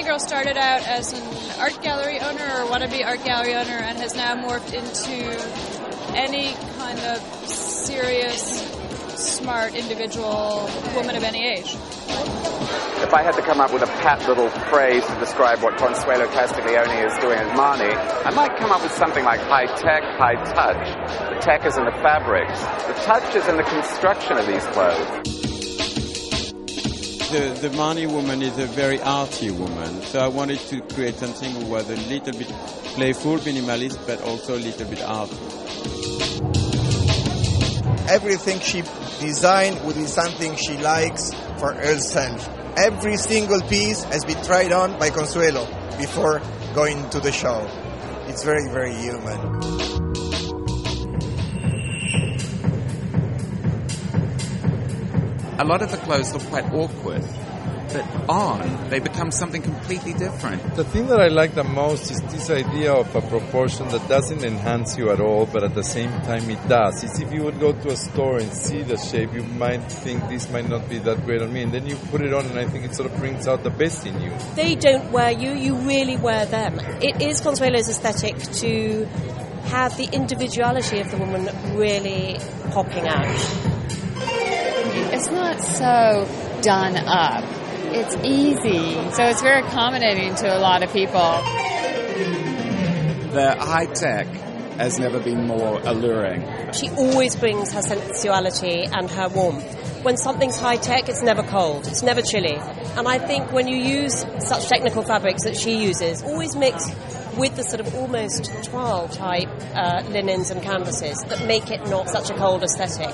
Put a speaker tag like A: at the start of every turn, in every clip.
A: Marni girl started out as an art gallery owner or wannabe art gallery owner and has now morphed into any kind of serious, smart, individual woman of any age.
B: If I had to come up with a pat little phrase to describe what Consuelo Castiglione is doing as Marni, I might come up with something like high tech, high touch. The tech is in the fabrics. The touch is in the construction of these clothes.
C: The Marni woman is a very arty woman, so I wanted to create something that was a little bit playful, minimalist, but also a little bit arty.
D: Everything she designed would be something she likes for herself. Every single piece has been tried on by Consuelo before going to the show. It's very, very human.
E: A lot of the clothes look quite awkward, but on, they become something completely different.
F: The thing that I like the most is this idea of a proportion that doesn't enhance you at all, but at the same time it does. It's if you would go to a store and see the shape, you might think this might not be that great on me, and then you put it on and I think it sort of brings out the best in you.
G: They don't wear you, you really wear them. It is Consuelo's aesthetic to have the individuality of the woman really popping out.
H: It's not so done up. It's easy, so it's very accommodating to a lot of people.
E: The high tech has never been more alluring.
G: She always brings her sensuality and her warmth. When something's high tech, it's never cold, it's never chilly. And I think when you use such technical fabrics that she uses, always mix with the sort of almost toile type linens and canvases that make it not such a cold aesthetic.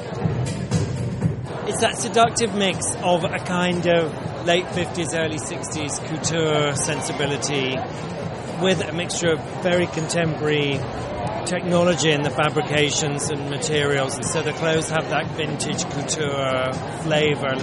I: It's that seductive mix of a kind of late 50s, early 60s couture sensibility with a mixture of very contemporary technology in the fabrications and materials. And so the clothes have that vintage couture flavor.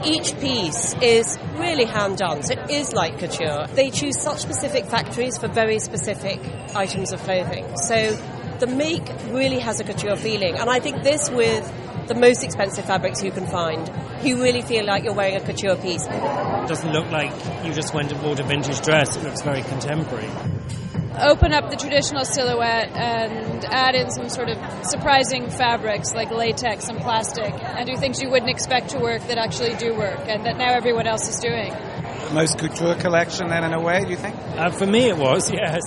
G: Each piece is really hand-done, so it is like couture. They choose such specific factories for very specific items of clothing. So the make really has a couture feeling. And I think this with the most expensive fabrics you can find, you really feel like you're wearing a couture piece.
I: It doesn't look like you just went and bought a vintage dress. It looks very contemporary.
A: Open up the traditional silhouette and add in some sort of surprising fabrics like latex and plastic and do things you wouldn't expect to work that actually do work and that now everyone else is doing.
J: The most couture collection then in a way, do you think?
I: For me it was, yes.